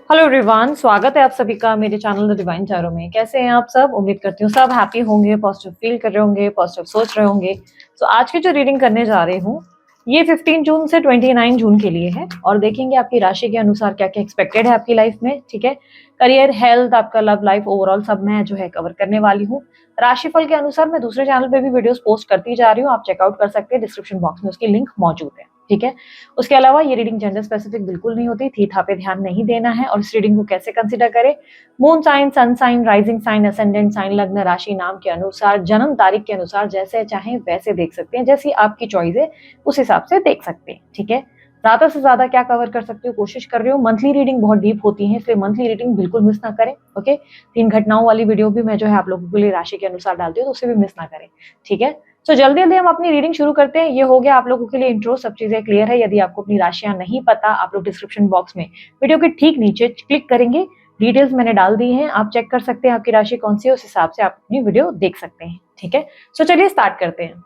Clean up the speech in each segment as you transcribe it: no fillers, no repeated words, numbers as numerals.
Hello everyone, स्वागत है आप सभी का मेरे चैनल द डिवाइन टैरो में। कैसे हैं आप सब? उम्मीद करती हूँ सब हैप्पी होंगे, पॉजिटिव फील कर रहे होंगे, पॉजिटिव सोच रहे होंगे। तो आज की जो रीडिंग करने जा रही हूँ ये 15 जून से 29 जून के लिए है और देखेंगे आपकी राशि के अनुसार क्या क्या एक्सपेक्टेड है आपकी लाइफ में। ठीक है, करियर, हेल्थ, आपका लव लाइफ, ओवरऑल सब मैं जो है कवर करने वाली हूँ। राशिफल के अनुसार मैं दूसरे चैनल पे भी वीडियोस पोस्ट करती जा रही हूँ, आप चेकआउट कर सकते हैं, डिस्क्रिप्शन बॉक्स में उसकी लिंक मौजूद है। ठीक है, उसके अलावा ये रीडिंग जेंडर स्पेसिफिक बिल्कुल नहीं होती, थीथा पे ध्यान नहीं देना है। और इस रीडिंग को कैसे कंसीडर करें? Moon sign, sun sign, rising sign, ascendant sign, लग्न, राशि, नाम के अनुसार, जन्म तारीख के अनुसार जैसे चाहे वैसे देख सकते हैं, जैसी आपकी चॉइस है उस हिसाब से देख सकते हैं। ठीक है, ज्यादा से ज्यादा क्या कवर कर सकते हो कोशिश कर रही हूँ। मंथली रीडिंग बहुत डीप होती है, इसलिए मंथली रीडिंग बिल्कुल मिस ना करें। ओके, 3 घटनाओं वाली वीडियो भी मैं जो है आप लोगों के लिए राशि के अनुसार डालती हूँ, तो उसे भी मिस ना करें। ठीक है, तो जल्दी जल्दी हम अपनी रीडिंग शुरू करते हैं। ये हो गया आप लोगों के लिए इंट्रो, सब चीजें क्लियर है। यदि आपको अपनी राशियां नहीं पता, आप लोग डिस्क्रिप्शन बॉक्स में वीडियो के ठीक नीचे क्लिक करेंगे, डिटेल्स मैंने डाल दी हैं, आप चेक कर सकते हैं आपकी राशि कौन सी है, उस हिसाब से आप अपनी वीडियो देख सकते हैं। ठीक है, सो चलिए स्टार्ट करते हैं।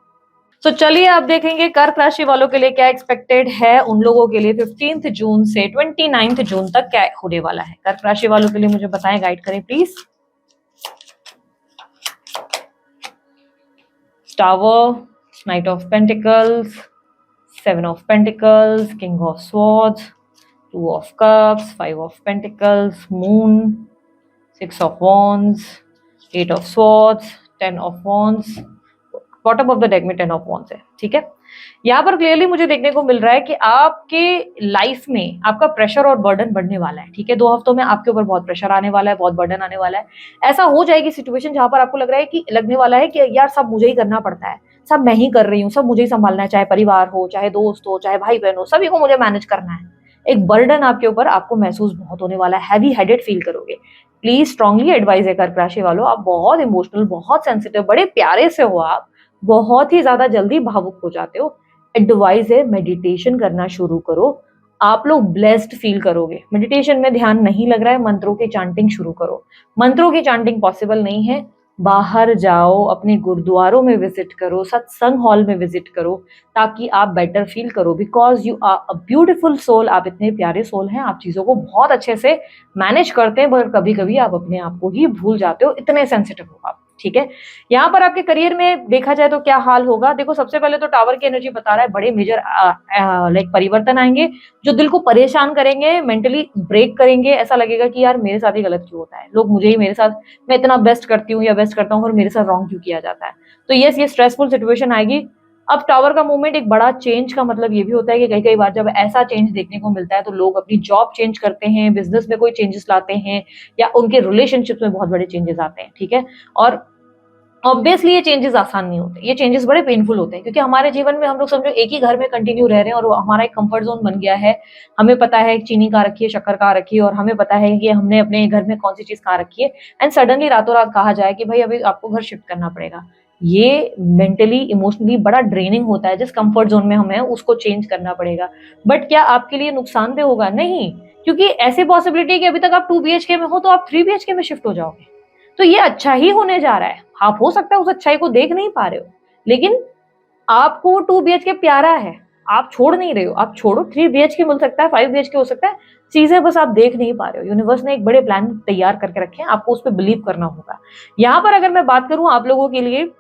तो चलिए आप देखेंगे कर्क राशि वालों के लिए क्या एक्सपेक्टेड है उन लोगों के लिए 15 जून से 29 जून तक क्या होने वाला है। कर्क राशि वालों के लिए मुझे बताएं, गाइड करें please. Tower, Knight of Pentacles, Seven of Pentacles, King of Swords, Two of Cups, Five of Pentacles, Moon, Six of Wands, Eight of Swords, Ten of Wands, bottom of the deck में 10 of wands है। ठीक है, यहाँ पर clearly मुझे देखने को मिल रहा है कि आपके लाइफ में आपका प्रेशर और बर्डन बढ़ने वाला है। ठीक है, 2 हफ्तों में आपके ऊपर बहुत प्रेशर आने वाला है, बहुत बर्डन आने वाला है। ऐसा हो जाएगी सिचुएशन जहां पर आपको लग रहा है कि लगने वाला है कि यार सब मुझे ही करना पड़ता है, सब मैं ही कर रही हूँ, सब मुझे ही संभालना है, चाहे परिवार हो, चाहे दोस्त हो, चाहे भाई बहन हो, सभी को मुझे मैनेज करना है। एक बर्डन आपके ऊपर आपको महसूस बहुत होने वाला है, हैवी हेडेड फील करोगे। प्लीज स्ट्रांगली एडवाइज है कर्क राशि वालों, आप बहुत इमोशनल, बहुत सेंसिटिव, बड़े प्यारे से हो, आप बहुत ही ज्यादा जल्दी भावुक हो जाते हो। एडवाइस है मेडिटेशन करना शुरू करो, आप लोग ब्लेस्ड फील करोगे। मेडिटेशन में ध्यान नहीं लग रहा है, मंत्रों की चांटिंग शुरू करो। मंत्रों की चांटिंग पॉसिबल नहीं है, बाहर जाओ, अपने गुरुद्वारों में विजिट करो, सत्संग हॉल में विजिट करो, ताकि आप बेटर फील करो। Because you are a beautiful soul, आप इतने प्यारे सोल हैं, आप चीजों को बहुत अच्छे से मैनेज करते हैं, पर कभी कभी आप अपने आप को ही भूल जाते हो, इतने सेंसिटिव हो आप। ठीक है, यहाँ पर आपके करियर में देखा जाए तो क्या हाल होगा। देखो, सबसे पहले तो टावर की एनर्जी बता रहा है बड़े मेजर लाइक परिवर्तन आएंगे जो दिल को परेशान करेंगे, मेंटली ब्रेक करेंगे। ऐसा लगेगा कि यार मेरे साथ ही गलत क्यों होता है, लोग मुझे ही, मेरे साथ मैं इतना बेस्ट करती हूँ या बेस्ट करता हूँ और मेरे साथ रॉन्ग क्यों किया जाता है। तो यस, ये स्ट्रेसफुल सिचुएशन आएगी। अब टावर का मूवमेंट एक बड़ा चेंज का मतलब ये भी होता है कि कई कई बार जब ऐसा चेंज देखने को मिलता है तो लोग अपनी जॉब चेंज करते हैं, बिजनेस में कोई चेंजेस लाते हैं, या उनके रिलेशनशिप्स में बहुत बड़े चेंजेस आते हैं। ठीक है, और ऑब्वियसली ये चेंजेस आसान नहीं होते, ये चेंजेस बड़े पेनफुल होते हैं, क्योंकि हमारे जीवन में हम लोग समझो एक ही घर में कंटिन्यू रह रहे हैं और वो हमारा एक कंफर्ट जोन बन गया है। हमें पता है चीनी कहाँ रखी है, शक्कर कहाँ रखी है, और हमें पता है कि हमने अपने घर में कौन सी चीज कहाँ रखी है। एंड सडनली रातों रात कहा जाए कि भाई अभी आपको घर शिफ्ट करना पड़ेगा, ये मेंटली इमोशनली बड़ा ड्रेनिंग होता है। जिस कंफर्ट जोन में हमें उसको चेंज करना पड़ेगा, बट क्या आपके लिए नुकसानदेह होगा? नहीं, क्योंकि ऐसी पॉसिबिलिटी है कि अभी तक आप 2 BHK में हो तो आप 3 BHK में शिफ्ट हो जाओगे। तो ये अच्छा ही होने जा रहा है। आप हो सकता है उस अच्छाई को देख नहीं पा रहे हो, लेकिन आपको 2 BHK प्यारा है, आप छोड़ नहीं रहे हो। आप छोड़ो, 3 BHK मिल सकता है, 5 BHK हो सकता है, चीजें बस आप देख नहीं पा रहे हो। यूनिवर्स ने एक बड़े प्लान तैयार करके रखे हैं, आपको उस पर बिलीव करना होगा। यहाँ पर अगर मैं बात करूं आप लोगों के लिए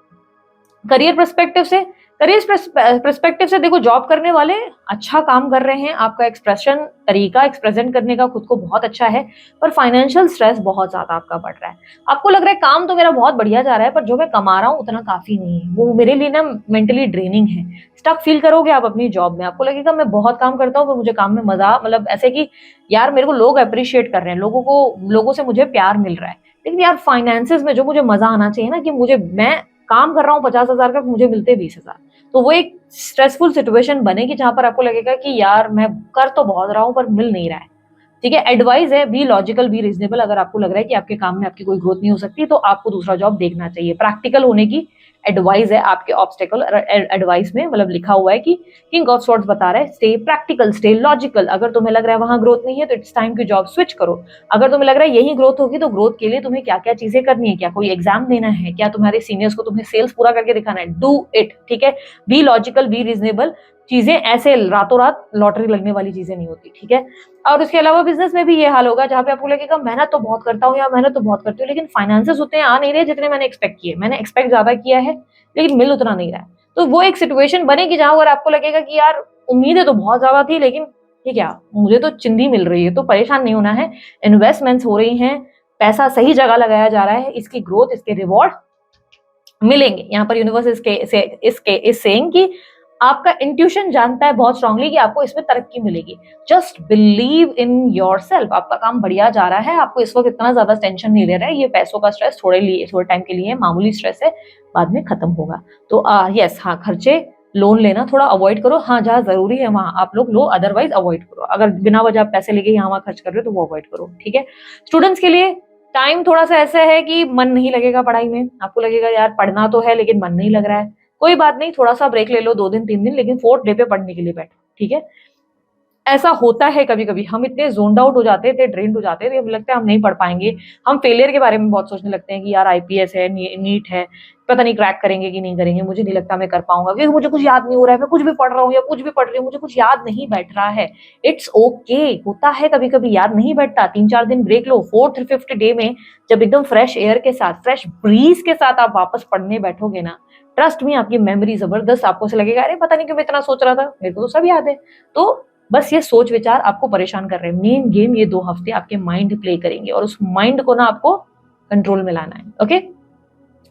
करियर पर्सपेक्टिव से, करियर पर्सपेक्टिव से देखो, जॉब करने वाले अच्छा काम कर रहे हैं, आपका एक्सप्रेशन तरीका एक्सप्रेजेंट करने का खुद को बहुत अच्छा है, पर फाइनेंशियल स्ट्रेस बहुत ज्यादा आपका बढ़ रहा है। आपको लग रहा है काम तो मेरा बहुत बढ़िया जा रहा है, पर जो मैं कमा रहा हूँ उतना काफी नहीं है, वो मेरे लिए ना मेंटली ड्रेनिंग है। स्टक फील करोगे आप अपनी जॉब में, आपको लगेगा मैं बहुत काम करता हूँ पर मुझे काम में मजा, मतलब ऐसे कि यार मेरे को लोग अप्रिशिएट कर रहे हैं, लोगों से मुझे प्यार मिल रहा है, लेकिन यार फाइनेंसिस में जो मुझे मजा आना चाहिए ना, कि मुझे, मैं काम कर रहा हूँ 50,000 का, मुझे मिलते 20,000, तो वो एक स्ट्रेसफुल सिचुएशन बनेगी जहां पर आपको लगेगा कि यार मैं कर तो बहुत रहा हूं पर मिल नहीं रहा है। ठीक है, एडवाइस है बी लॉजिकल, बी रीजनेबल। अगर आपको लग रहा है कि आपके काम में आपकी कोई ग्रोथ नहीं हो सकती तो आपको दूसरा जॉब देखना चाहिए। प्रैक्टिकल होने की एडवाइस है आपके ऑब्स्टेकल एडवाइस में, मतलब लिखा हुआ है कि किंग ऑफ स्वॉर्ड्स बता रहा है स्टे प्रैक्टिकल, स्टे लॉजिकल। अगर तुम्हें लग रहा है वहां ग्रोथ नहीं है तो इट्स टाइम की जॉब स्विच करो। अगर तुम्हें लग रहा है यही ग्रोथ होगी तो ग्रोथ के लिए तुम्हें क्या क्या चीजें करनी है, क्या कोई एग्जाम देना है, क्या तुम्हारे सीनियर्स को तुम्हें सेल्स पूरा करके दिखाना है, डू इट। ठीक है, बी लॉजिकल, बी रीजनेबल। चीजें ऐसे रातों रात लॉटरी लगने वाली चीजें नहीं होती, ठीक है। और उसके अलावा बिजनेस में भी ये हाल होगा जहाँ पे आपको लगेगा मेहनत तो बहुत करता हूँ या मेहनत तो बहुत करती हूँ, लेकिन फाइनेंसेस उतने आ नहीं रहे जितने मैंने एक्सपेक्ट किए। मैंने एक्सपेक्ट ज्यादा किया है लेकिन मिल उतना नहीं रहा है। तो वो एक सिचुएशन बनेगी जहां पर आपको लगेगा कि यार उम्मीदें तो बहुत ज्यादा थी, लेकिन ये क्या, मुझे तो चिंदी मिल रही है। तो परेशान नहीं होना है, इन्वेस्टमेंट्स हो रही हैं, पैसा सही जगह लगाया जा रहा है, इसकी ग्रोथ, इसके रिवॉर्ड मिलेंगे। यहाँ पर यूनिवर्स इस सेइंग कि आपका इंट्यूशन जानता है बहुत स्ट्रांगली कि आपको इसमें तरक्की मिलेगी। Just believe in yourself. आपका काम बढ़िया जा रहा है, आपको इस वक्त इतना ज्यादा टेंशन नहीं ले रहा है। ये पैसों का स्ट्रेस थोड़े टाइम के लिए मामूली स्ट्रेस है, बाद में खत्म होगा। तो यस, हाँ, खर्चे लोन लेना थोड़ा अवॉइड करो। हाँ, जहाँ जरूरी है वहां आप लोग लो, अदरवाइज अवॉइड करो। अगर बिना वजह आप पैसे लेके यहाँ वहां खर्च कर रहे हो तो वो अवॉइड करो, ठीक है। स्टूडेंट्स के लिए टाइम थोड़ा सा ऐसा है कि मन नहीं लगेगा पढ़ाई में। आपको लगेगा यार पढ़ना तो है लेकिन मन नहीं लग रहा है। कोई बात नहीं, थोड़ा सा ब्रेक ले लो, 2 दिन 3 दिन, लेकिन 4th डे पे पढ़ने के लिए बैठो, ठीक है। ऐसा होता है कभी कभी, हम इतने जोन्ड आउट हो जाते थे, ड्रेन्ड हो जाते थे, हमें लगता है हम नहीं पढ़ पाएंगे। हम फेलियर के बारे में बहुत सोचने लगते हैं कि यार आईपीएस है, नीट है, पता नहीं क्रैक करेंगे कि नहीं करेंगे, मुझे नहीं लगता मैं कर पाऊंगा क्योंकि मुझे कुछ याद नहीं हो रहा है। मैं कुछ भी पढ़ रहा हूँ या कुछ भी पढ़ रही हूँ, मुझे कुछ याद नहीं बैठ रहा है। इट्स ओके, होता है कभी कभी याद नहीं बैठता। 3-4 दिन ब्रेक लो। 4th 5th डे में जब एकदम फ्रेश एयर के साथ, फ्रेश ब्रीज के साथ आप वापस पढ़ने बैठोगे ना, ट्रस्ट में आपकी मेमोरी जबरदस्त। आपको से लगेगा अरे पता नहीं क्यों मैं इतना सोच रहा था, मेरे को तो सब याद है। तो बस ये सोच विचार आपको परेशान कर रहे हैं। मेन गेम ये 2 हफ्ते आपके माइंड प्ले करेंगे और उस माइंड को ना आपको कंट्रोल में लाना है, ओके।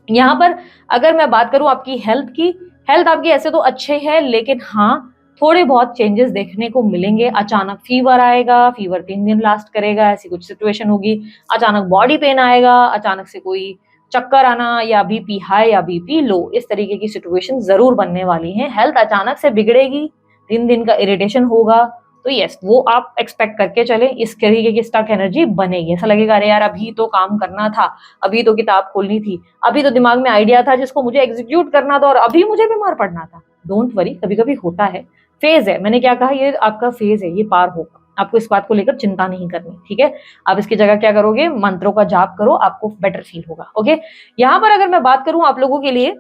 यहाँ पर अगर मैं बात करूं आपकी हेल्थ की, हेल्थ आपकी ऐसे तो अच्छे है, लेकिन हाँ थोड़े बहुत चेंजेस देखने को मिलेंगे। अचानक फीवर आएगा, फीवर 3 दिन लास्ट करेगा, ऐसी कुछ सिचुएशन होगी। अचानक बॉडी पेन आएगा, अचानक से कोई चक्कर आना, या बीपी हाई या बीपी लो, इस तरीके की सिचुएशन जरूर बनने वाली है। हेल्थ अचानक से बिगड़ेगी, 3 दिन का इरिटेशन होगा। तो यस, वो आप एक्सपेक्ट करके चले, इस तरीके की स्टक एनर्जी बनेगी। ऐसा लगेगा अरे यार अभी तो काम करना था, अभी तो किताब खोलनी थी, अभी तो दिमाग में आइडिया था जिसको मुझे एग्जीक्यूट करना था, और अभी मुझे बीमार पड़ना था। डोंट वरी, कभी कभी होता है, फेज है। मैंने क्या कहा, ये आपका फेज है, ये पार होगा। आपको इस बात को लेकर चिंता नहीं करनी, ठीक है। आप इसकी जगह क्या करोगे, मंत्रों का जाप करो, आपको बेटर फील होगा, ओके। यहाँ पर अगर मैं बात करूं आप लोगों के लिए,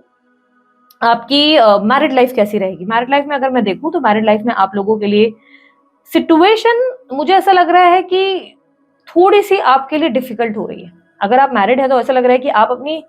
आपकी मैरिड लाइफ कैसी रहेगी। मैरिड लाइफ में अगर मैं देखूं तो मैरिड लाइफ में आप लोगों के लिए सिचुएशन मुझे ऐसा लग रहा है कि थोड़ी सी आपके लिए डिफिकल्ट हो रही है। अगर आप मैरिड है तो ऐसा लग रहा है कि आप अपनी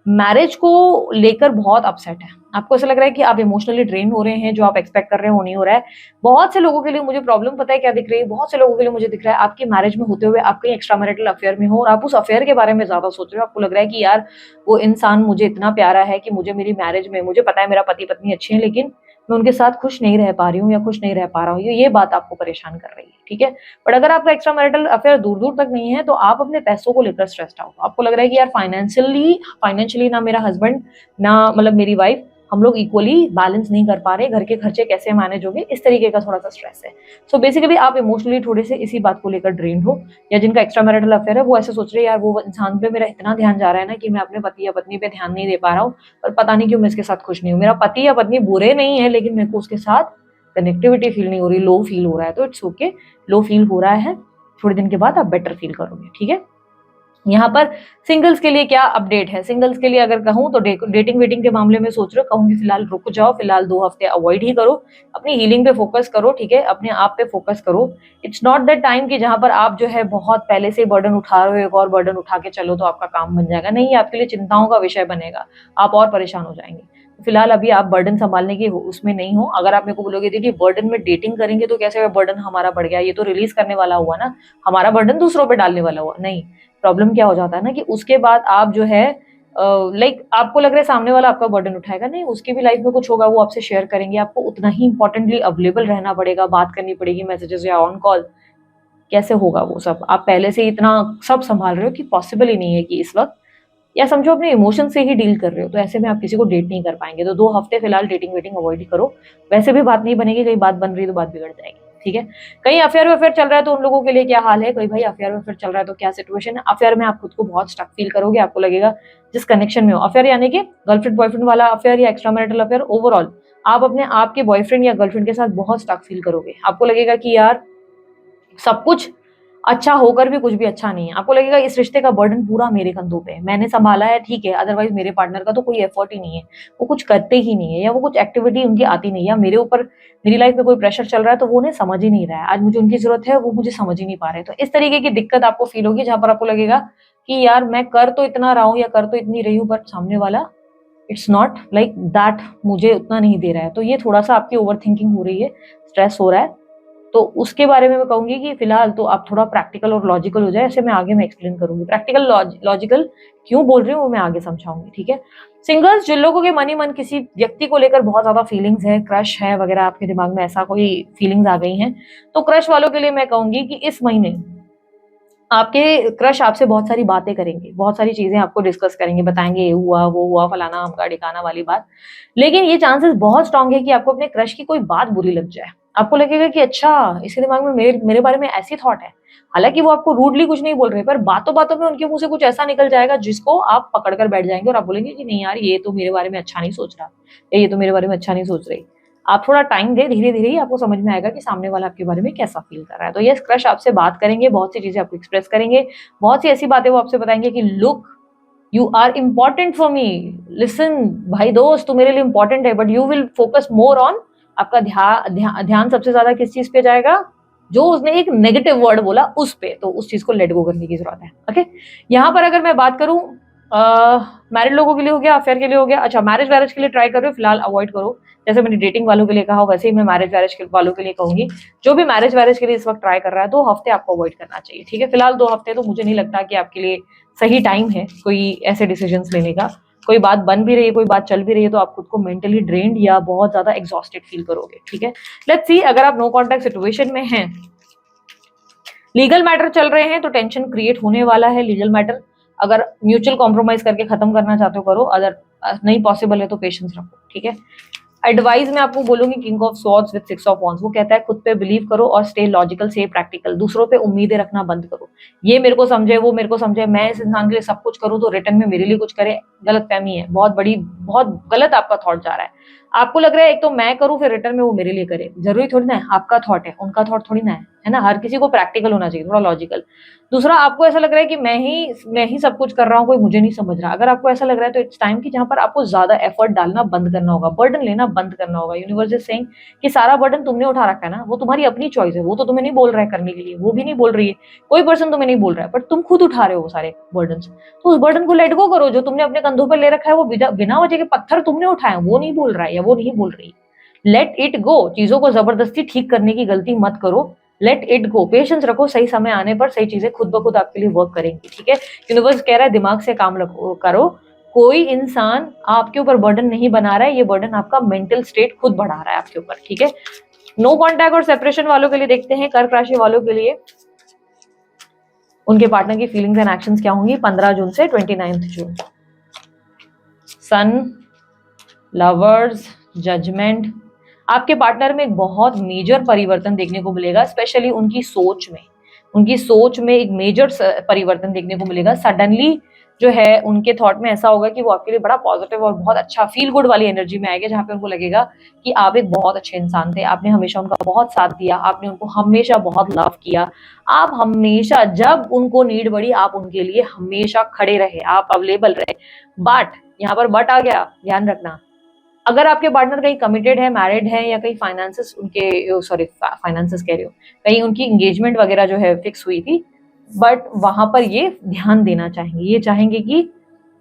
मैरिज को लेकर बहुत अपसेट है। आपको ऐसा लग रहा है कि आप इमोशनली ड्रेन हो रहे हैं, जो आप एक्सपेक्ट कर रहे हैं वो नहीं हो रहा है। बहुत से लोगों के लिए मुझे प्रॉब्लम पता है क्या दिख रही है, बहुत से लोगों के लिए मुझे दिख रहा है आपकी मैरिज में होते हुए आप कहीं एक्स्ट्रा मैरिटल अफेयर में हो और आप उस अफेयर के बारे में ज्यादा सोच रहे हो। आपको लग रहा है कि यार वो इंसान मुझे इतना प्यारा है कि मुझे मेरी मैरिज में, मुझे पता है मेरा पति पत्नी अच्छे हैं, लेकिन मैं उनके साथ खुश नहीं रह पा रही हूँ या खुश नहीं रह पा रहा हूँ। ये बात आपको परेशान कर रही है, ठीक है। बट अगर आपका एक्स्ट्रा मैरिटल अफेयर दूर दूर तक नहीं है तो आप अपने पैसों को लेकर स्ट्रेस्ड आउट। आपको लग रहा है कि यार फाइनेंशियली ना मेरा हस्बैंड, ना मतलब मेरी वाइफ, हम लोग इक्वली बैलेंस नहीं कर पा रहे, घर के खर्चे कैसे मैनेज होंगे, इस तरीके का थोड़ा सा स्ट्रेस है। सो बेसिकली आप इमोशनली थोड़े से इसी बात को लेकर ड्रेन्ड हो, या जिनका एक्स्ट्रा मैरिटल अफेयर है वो ऐसे सोच रहे हैं यार वो इंसान पे मेरा इतना ध्यान जा रहा है ना कि मैं अपने पति या पत्नी पे ध्यान नहीं दे पा रहा हूँ, और पता नहीं क्यों मैं इसके साथ खुश नहीं हूँ। मेरा पति या पत्नी बुरे नहीं है, लेकिन मेरे को उसके साथ कनेक्टिविटी फील नहीं हो रही, लो फील हो रहा है। तो इट्स ओके, लो फील हो रहा है, थोड़े दिन के बाद आप बेटर फील करोगे, ठीक है। यहाँ पर सिंगल्स के लिए क्या अपडेट है। सिंगल्स के लिए अगर कहूँ तो डेटिंग वेटिंग के मामले में सोच रहे हो, कहूँगी फिलहाल रुक जाओ, फिलहाल 2 हफ्ते अवॉइड ही करो, अपनी हीलिंग पे फोकस करो, ठीक है, अपने आप पे फोकस करो। इट्स नॉट दैट टाइम कि जहां पर आप जो है बहुत पहले से बर्डन उठा रहे हो, एक और बर्डन उठा के चलो तो आपका काम बन जाएगा। नहीं, आपके लिए चिंताओं का विषय बनेगा, आप और परेशान हो जाएंगे। फिलहाल अभी आप बर्डन संभालने की उसमें नहीं हो। अगर आप मेरे को बोलोगे दीदी बर्डन में डेटिंग करेंगे तो कैसे बर्डन हमारा बढ़ गया, ये तो रिलीज करने वाला हुआ ना, हमारा बर्डन दूसरों पे डालने वाला हुआ। नहीं, प्रॉब्लम क्या हो जाता है ना कि उसके बाद आप जो है लाइक आपको लग रहा है सामने वाला आपका बर्डन उठाएगा, नहीं, उसकी भी लाइफ में कुछ होगा, वो आपसे शेयर करेंगे। आपको उतना ही इंपॉर्टेंटली अवेलेबल रहना पड़ेगा, बात करनी पड़ेगी मैसेजेस या ऑन कॉल। कैसे होगा वो सब, आप पहले से इतना सब संभाल रहे हो कि पॉसिबल ही नहीं है कि इस वक्त, या समझो अपने इमोशन से ही डील कर रहे हो, तो ऐसे में आप किसी को डेट नहीं कर पाएंगे। तो 2 हफ्ते फिलहाल डेटिंग वेटिंग अवॉइड ही करो। वैसे भी बात नहीं बनेगी, कहीं बात बन रही है तो बात बिगड़ जाएगी, ठीक है। कहीं अफेयर वेफेयर चल रहा है तो उन लोगों के लिए क्या हाल है, कोई भाई अफेयर वेफेयर चल रहा है तो क्या सिचुएशन है। अफेयर में आप खुद को बहुत स्टक फील करोगे, आपको लगेगा जिस कनेक्शन में हो, अफेयर यानी कि गर्लफ्रेंड बॉयफ्रेंड वाला अफेयर या एक्स्ट्रा मैरिटल अफेयर, ओवरऑल आप अपने आप के बॉयफ्रेंड या गर्लफ्रेंड के साथ बहुत स्टक फील करोगे। आपको लगेगा कि यार सब कुछ अच्छा होकर भी कुछ भी अच्छा नहीं है। आपको लगेगा इस रिश्ते का बर्डन पूरा मेरे कंधों पे है, मैंने संभाला है, ठीक है, अदरवाइज मेरे पार्टनर का तो कोई एफर्ट ही नहीं है, वो कुछ करते ही नहीं है, या वो कुछ एक्टिविटी उनकी आती नहीं है, या मेरे ऊपर मेरी लाइफ में कोई प्रेशर चल रहा है तो वो उन्हें समझ ही नहीं रहा है, आज मुझे उनकी जरूरत है, वो मुझे समझ ही नहीं पा रहे। तो इस तरीके की दिक्कत आपको फील होगी, जहां पर आपको लगेगा कि यार मैं कर तो इतना रहा हूँ या कर तो इतनी रही हूँ, बट सामने वाला इट्स नॉट लाइक दैट, मुझे उतना नहीं दे रहा है। तो ये थोड़ा सा आपकी ओवर थिंकिंग हो रही है, स्ट्रेस हो रहा है। तो उसके बारे में मैं कहूंगी कि फिलहाल तो आप थोड़ा प्रैक्टिकल और लॉजिकल हो जाए, ऐसे मैं आगे मैं एक्सप्लेन करूंगी। प्रैक्टिकल लॉजिकल क्यों बोल रही हूँ वो मैं आगे समझाऊंगी, ठीक है। सिंगल्स, जिन लोगों के मन ही मन किसी व्यक्ति को लेकर बहुत ज्यादा फीलिंग्स है, क्रश है वगैरह, आपके दिमाग में ऐसा कोई फीलिंग्स आ गई हैं, तो क्रश वालों के लिए मैं कहूंगी कि इस महीने आपके क्रश आपसे बहुत सारी बातें करेंगे, बहुत सारी चीजें आपको डिस्कस करेंगे, बताएंगे ये हुआ वो हुआ फलाना अमका ढिकाना वाली बात। लेकिन ये चांसेस बहुत स्ट्रांग है कि आपको अपने क्रश की कोई बात बुरी लग जाए, आपको लगेगा कि अच्छा इसके दिमाग में मेरे बारे में ऐसी थॉट है। हालांकि वो आपको रूडली कुछ नहीं बोल रहे, पर बातों बातों में उनके मुंह से कुछ ऐसा निकल जाएगा जिसको आप पकड़ कर बैठ जाएंगे और आप बोलेंगे कि नहीं यार ये तो मेरे बारे में अच्छा नहीं सोच रहा, या ये तो मेरे बारे में अच्छा नहीं सोच रही। आप थोड़ा टाइम दें, धीरे धीरे ही आपको समझ में आएगा कि सामने वाला आपके बारे में कैसा फील कर रहा है। तो ये क्रश आपसे बात करेंगे, बहुत सी चीजें आपको एक्सप्रेस करेंगे, बहुत सी ऐसी बातें वो आपसे बताएंगे कि look you are important for me, listen भाई दोस्त तू मेरे लिए इंपॉर्टेंट है, but you will focus more on, आपका ध्यान सबसे ज्यादा किस चीज पे जाएगा, जो उसने एक नेगेटिव वर्ड बोला उस पे, तो उस चीज को लेट गो करने की जरूरत है। ओके, यहाँ पर अगर मैं बात करूं मैरिड लोगों के लिए हो गया, अफेयर के लिए हो गया। अच्छा, मैरिज वैरिज के लिए ट्राई करो, फिलहाल अवॉइड करो। जैसे मैंने डेटिंग वालों के लिए कहा वैसे ही मैं मैरिज वैरिज वालों के लिए कहूंगी, जो भी मैरिज वैरिज के लिए इस वक्त ट्राई कर रहा है 2 हफ्ते आपको अवॉइड करना चाहिए, ठीक है। फिलहाल 2 हफ्ते तो मुझे नहीं लगता कि आपके लिए सही टाइम है कोई ऐसे डिसीजन लेने का। कोई बात बन भी रही है, कोई बात चल भी रही है, तो आप खुद को मेंटली ड्रेन्ड या बहुत ज्यादा एग्जॉस्टेड फील करोगे, ठीक है। लेट्स सी, अगर आप नो कॉन्टैक्ट सिचुएशन में हैं, लीगल मैटर चल रहे हैं, तो टेंशन क्रिएट होने वाला है। लीगल मैटर अगर म्यूचुअल कॉम्प्रोमाइज करके खत्म करना चाहते हो करो, अगर नहीं पॉसिबल है तो पेशेंस रखो, ठीक है। एडवाइस में आपको बोलूंगी king of swords with 6 of wands, वो कहता है खुद पे बिलीव करो और स्टे लॉजिकल, से प्रैक्टिकल, दूसरों पे उम्मीदें रखना बंद करो। ये मेरे को समझे, वो मेरे को समझे, मैं इस इंसान के लिए सब कुछ करूं तो रिटर्न में मेरे लिए कुछ करे, गलत फहमी है, बहुत बड़ी, बहुत गलत आपका थॉट जा रहा है। आपको लग रहा है एक तो मैं करूं फिर रिटर्न में वो मेरे लिए करे, जरूरी थोड़ी ना है, आपका थॉट है, उनका थॉट थोड़ी ना है ना। हर किसी को प्रैक्टिकल होना चाहिए, थोड़ा लॉजिकल। दूसरा, आपको ऐसा लग रहा है कि मैं ही सब कुछ कर रहा हूँ, कोई मुझे नहीं समझ रहा। अगर आपको ऐसा लग रहा है तो इट्स टाइम कि जहां पर आपको ज्यादा एफर्ट डालना बंद करना होगा, बर्डन लेना बंद करना होगा। यूनिवर्स इज सेइंग कि सारा बर्डन तुमने उठा रखा है ना, वो तुम्हारी अपनी चॉइस है, वो तो तुम्हें नहीं बोल रहा है करने के लिए, वो भी नहीं बोल रही है, कोई पर्सन तुम्हें नहीं बोल रहा है, बट तुम खुद उठा रहे हो वो सारे बर्डन। तो उस बर्डन को लेट गो करो, जो तुमने अपने कंधों पर ले रखा है, वो बिना वजह के पत्थर तुमने उठाए, वो नहीं बोल रहा है या वो नहीं बोल रही। लेट इट गो, चीजों को जबरदस्ती ठीक करने की गलती मत करो, लेट इट गो, पेशेंस रखो, सही समय आने पर सही चीजें खुद ब खुद आपके लिए वर्क करेंगी, ठीक है। यूनिवर्स कह रहा है दिमाग से काम करो, कोई इंसान आपके ऊपर बर्डन नहीं बना रहा है, ये बर्डन आपका मेंटल स्टेट खुद बढ़ा रहा है आपके ऊपर, ठीक है। नो कॉन्टैक्ट और सेपरेशन वालों के लिए देखते हैं, कर्क राशि वालों के लिए उनके पार्टनर की फीलिंग्स एंड एक्शंस क्या होंगी 15 जून से 29 जून। सन, लवर्स, जजमेंट, आपके पार्टनर में एक बहुत मेजर परिवर्तन देखने को मिलेगा, स्पेशली उनकी सोच में एक मेजर परिवर्तन देखने को मिलेगा। सडनली जो है उनके थॉट में ऐसा होगा कि वो आपके लिए बड़ा पॉजिटिव और बहुत अच्छा फील गुड वाली एनर्जी में आएगा, जहाँ पे उनको लगेगा कि आप एक बहुत अच्छे इंसान थे, आपने हमेशा उनका बहुत साथ दिया, आपने उनको हमेशा बहुत लव किया, आप हमेशा जब उनको नीड बढ़ी आप उनके लिए हमेशा खड़े रहे, आप अवेलेबल रहे। बट यहाँ पर बट आ गया, ध्यान रखना, अगर आपके पार्टनर कहीं कमिटेड है, मैरिड है, या कहीं फाइनेंसेस उनके, सॉरी फाइनेंसेस कह रही हूँ, कहीं उनकी एंगेजमेंट वगैरह जो है फिक्स हुई थी, बट वहां पर ये ध्यान देना चाहेंगे, ये चाहेंगे कि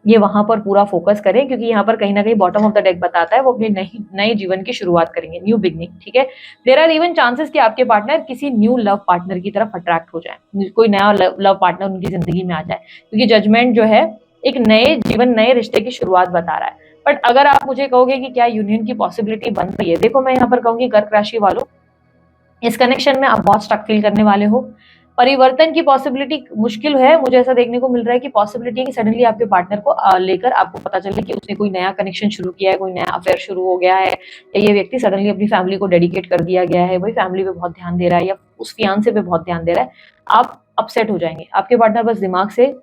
ये वहां पर पूरा फोकस करें, क्योंकि यहाँ पर कहीं ना कहीं बॉटम ऑफ द डेक बताता है वो अपने नए जीवन की शुरुआत करेंगे, न्यू बिगनिंग, ठीक है। देयर आर इवन चांसेस कि आपके पार्टनर किसी न्यू लव पार्टनर की तरफ अट्रैक्ट हो जाए, कोई नया लव पार्टनर उनकी जिंदगी में आ जाए, क्योंकि जजमेंट जो है एक नए जीवन, नए रिश्ते की शुरुआत बता रहा है। बट अगर आप मुझे कहोगे कि क्या यूनियन की पॉसिबिलिटी बन रही है, देखो मैं यहाँ पर कहूंगी कर्क राशि वालों, इस कनेक्शन में आप बहुत स्टक फील करने वाले हो। परिवर्तन की पॉसिबिलिटी मुश्किल है, मुझे ऐसा देखने को मिल रहा है कि पॉसिबिलिटी है कि सडनली आपके पार्टनर को लेकर आपको पता चले कि उसने कोई नया कनेक्शन शुरू किया है, कोई नया अफेयर शुरू हो गया है, या ये व्यक्ति सडनली अपनी फैमिली को डेडिकेट कर दिया गया है, वही फैमिली पे बहुत ध्यान दे रहा है, या उस फियांसे पे बहुत ध्यान दे रहा है। आप अपसेट हो जाएंगे, आपके पार्टनर बस दिमाग से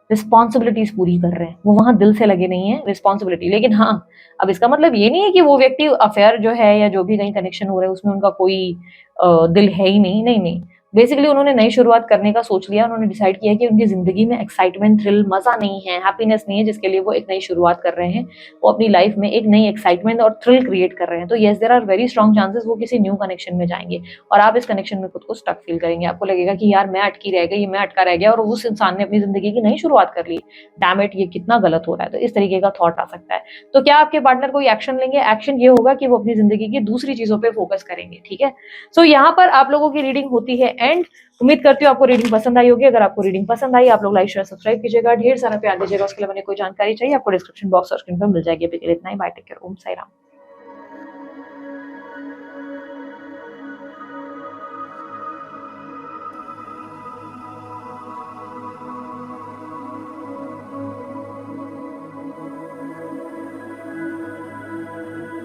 रिस्पॉन्सिबिलिटीज पूरी कर रहे हैं, वो वहां दिल से लगे नहीं है रिस्पॉन्सिबिलिटी। लेकिन हाँ, अब इसका मतलब ये नहीं है कि वो व्यक्ति अफेयर जो है या जो भी कहीं कनेक्शन हो रहा है उसमें उनका कोई दिल है ही नहीं, नहीं नहीं, बेसिकली उन्होंने नई शुरुआत करने का सोच लिया, उन्होंने डिसाइड किया कि उनकी ज़िंदगी में एक्साइटमेंट, थ्रिल, मज़ा नहीं है, हैप्पीनेस नहीं है, जिसके लिए वो एक नई शुरुआत कर रहे हैं। वो अपनी लाइफ में एक नई एक्साइटमेंट और थ्रिल क्रिएट कर रहे हैं। तो yes, there are very strong chances वो किसी न्यू कनेक्शन में जाएँगे और आप इस कनेक्शन में खुद को स्टक फ़ील करेंगे। आपको लगेगा कि यार मैं अटकी रह गई, मैं अटका रह गया और उस इंसान ने अपनी ज़िंदगी की नई शुरुआत कर ली। Damn it! ये कितना गलत हो रहा है। तो इस तरीके का थॉट आ सकता है। तो क्या आपके पार्टनर कोई एक्शन लेंगे? एक्शन ये होगा कि वो अपनी ज़िंदगी की दूसरी चीज़ों पे फ़ोकस करेंगे, ठीक है? सो यहाँ पर आप लोगों की रीडिंग होती है एंड। उम्मीद करती हूँ आपको रीडिंग पसंद आई होगी। अगर आपको रीडिंग पसंद आई, आप लोग लाइक, शेयर, सब्सक्राइब कीजिएगा, ढेर सारा प्यार दीजिएगा। उसके अलावा कोई जानकारी चाहिए आपको डिस्क्रिप्शन बॉक्स और स्क्रीन पर मिल जाएगी। अभी के लिए इतना ही। बाय, टेक केयर, ओम साई राम।